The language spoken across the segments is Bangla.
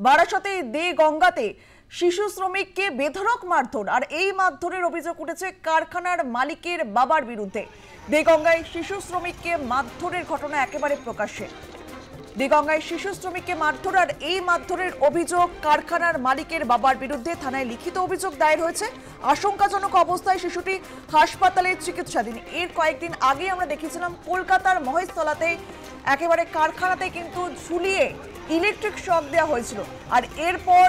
বারাসতে দে গঙ্গাতে শিশু শ্রমিককে বেধড়ক মারধর, আর এই মারধরের অভিযোগ উঠেছে কারখানার মালিকের বাবার বিরুদ্ধে। দেগঙ্গায় শিশু শ্রমিককে মারধরের ঘটনা একেবারে প্রকাশ্যে। দেগঙ্গায় শিশু শ্রমিককে মারধর আর এই মারধরের অভিযোগ কারখানার মালিকের বাবার বিরুদ্ধে। থানায় লিখিত অভিযোগ দায়ের হয়েছে। আশঙ্কাজনক অবস্থায় শিশুটি হাসপাতালে চিকিৎসাধীন। এর কয়েকদিন আগে আমরা দেখেছিলাম কলকাতার মহেশতলাতে একেবারে কারখানাতে কিন্তু ঝুলিয়ে ইলেকট্রিক শক দেওয়া হয়েছিল। আর এরপর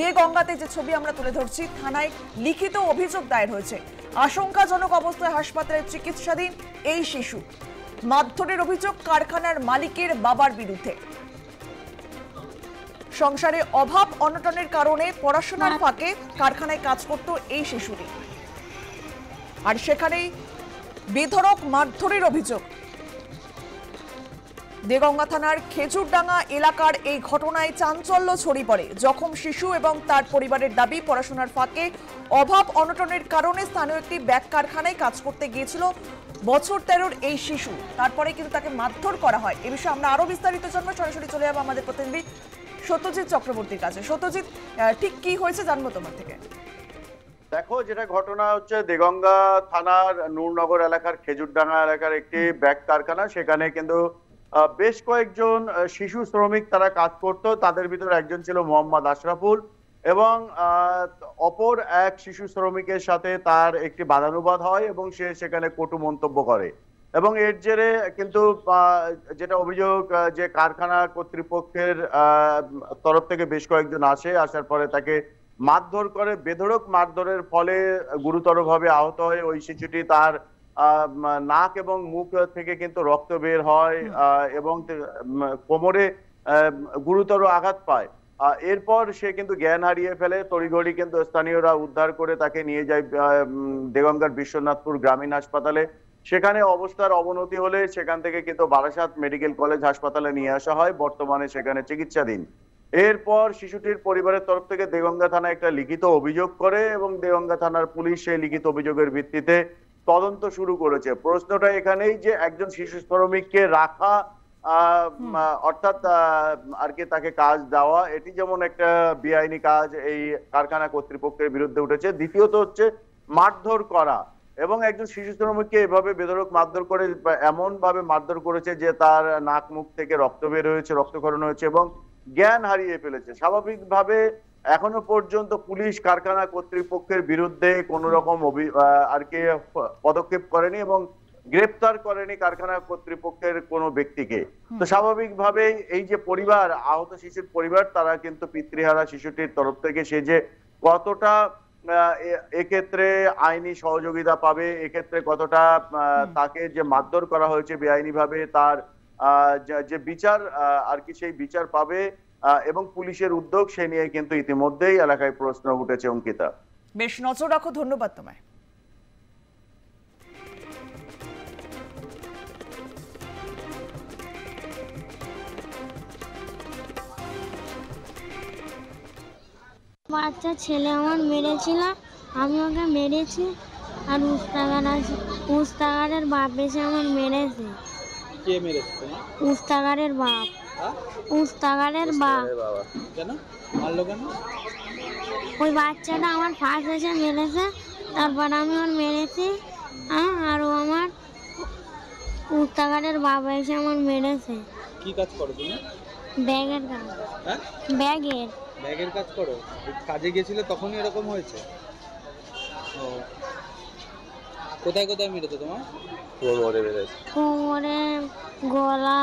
দেগঙ্গাতে যে ছবি আমরা তুলে ধরছি, থানায় লিখিত অভিযোগ দায়ের হয়েছে। আশঙ্কাজনক অবস্থায় হাসপাতালে চিকিৎসাধীন এই শিশু। মারধরের অভিযোগ কারখানার মালিকের বাবার বিরুদ্ধে। সংসারে অভাব অনটনের কারণে পড়াশোনার ফাঁকে কারখানায় কাজ করত এই শিশুটি, আর সেখানেই বেধড়ক মারধরের অভিযোগ। দেগঙ্গা থানার খেজুরডাঙ্গা এলাকার এই ঘটনায় চাঞ্চল্য ছড়িয়ে পড়ে। জখম শিশু এবং তার পরিবারের দাবি, পড়াশোনার ফাঁকে অভাব অনটনের কারণে স্থানীয় একটি ব্যাগ কারখানায় কাজ করতে গিয়েছিল বছর 13-র এই শিশু। তারপরে কিন্তু তাকে মারধর করা হয়। এ বিষয়ে আমরা আরো বিস্তারিত জানবো। সরাসরি চলে যাবো আমাদের প্রতিনিধি সত্যজিৎ চক্রবর্তীর কাছে। সত্যজিৎ, ঠিক কি হয়েছে জানবো তোমার থেকে। দেখো, যেটা ঘটনা হচ্ছে দেগঙ্গা থানার নূরনগর এলাকার খেজুরডাঙ্গা এলাকার একটি ব্যাগ কারখানা। সেখানে কিন্তু বেশ কয়েকজন শিশু শ্রমিক তারা কাজ করত। তাদের ভিতরে একজন ছিল মোহাম্মদ আশরাফুল, এবং অপর এক শিশু শ্রমিকের সাথে তার একটি বাদানুবাদ হয় এবং সে সেখানে কটু মন্তব্য করে। এবং এর জেরে কিন্তু যেটা অভিযোগ, যে কারখানা কর্তৃপক্ষের তরফ থেকে বেশ কয়েকজন আসার পরে তাকে মারধর করে। বেধড়ক মারধরের ফলে গুরুতরভাবে আহত হয়ে ওই শিশুটি, তার নাক এবং মুখ থেকে কিন্তু রক্ত বের হয় এবং কোমরে গুরুতর আঘাত পায়। এরপর সে কিন্তু জ্ঞান হারিয়ে ফেলে। তড়িঘড়ি কিন্তু স্থানীয়রা উদ্ধার করে তাকে নিয়ে যায় দেগঙ্গার বিশ্বনাথপুর গ্রামীণ হাসপাতালে। সেখানে অবস্থার অবনতি হলে সেখান থেকে কিন্তু বারাসাত মেডিকেল কলেজ হাসপাতালে নিয়ে আসা হয়। বর্তমানে সেখানে চিকিৎসাধীন। এরপর শিশুটির পরিবারের তরফ থেকে দেগঙ্গা থানায় একটা লিখিত অভিযোগ করে এবং দেগঙ্গা থানার পুলিশ সেই লিখিত অভিযোগের ভিত্তিতে তদন্ত শুরু করেছে। প্রশ্নটা এখানেই যে একজন শিশু শ্রমিককে রাখা, অর্থাৎ আর কি তাকে কাজ দেওয়া, এটি যেমন একটা বেআইনি কাজ এই কারখানা কর্তৃপক্ষের বিরুদ্ধে উঠেছে। দ্বিতীয়ত হচ্ছে মারধর করা, এবং একজন শিশু শ্রমিককে এভাবে বেধড়ক মারধর করে, এমন ভাবে মারধর করেছে যে তার নাক মুখ থেকে রক্ত বের হয়েছে, রক্তক্ষরণ হয়েছে এবং জ্ঞান হারিয়ে ফেলেছে। স্বাভাবিকভাবে এখনো পর্যন্ত পুলিশ কারখানা কর্তৃপক্ষের বিরুদ্ধে কোন রকম আর কি পদক্ষেপ করেনি এবং গ্রেপ্তার করেনি কারখানা কর্তৃপক্ষের কোনো ব্যক্তিকে। তো স্বাভাবিকভাবে এই যে পরিবার, আহত শিশুর পরিবার, তারা কিন্তু পিতৃহারা শিশুটির তরফ থেকে সে যে কতটা এক্ষেত্রে আইনি সহযোগিতা পাবে, এক্ষেত্রে কতটা তাকে যে মারধর করা হয়েছে বেআইনি ভাবে, তার যে বিচার আর কি সেই বিচার পাবে এবং পুলিশের উদ্যোগ, সে নিয়ে কিন্তু ইতিমধ্যেই এলাকায় প্রশ্ন উঠেছে। অঙ্কিতা, বেশ নজর রাখো। ধন্যবাদ তোমায়। বাচ্চা ছেলে আমার মেরেছিল, আমি ওকে মেরেছি। আর উস্তাগারের বাপ এসে আমার মেরেছে। কে মেরেছে তোমার? উস্তাগারের বাপ। উস্তাগারের বাপ। কেন মারলো কেন? ওই বাচ্চাটা আমার ফার্স্ট এসে মেরেছে, তারপর আমি ওর মেরেছি। আর ও আমার উস্তাগারের বাবা এসে আমার মেরেছে। কি কাজ করো তুমি? ব্যাগের কাজ। হ্যাঁ, ব্যাগের কাজ করো। কাজে গিয়েছিলে তখনই এরকম হয়েছে? ও, কোথায় কোথায় মেরেছে তোমার? কোমরে, গলা।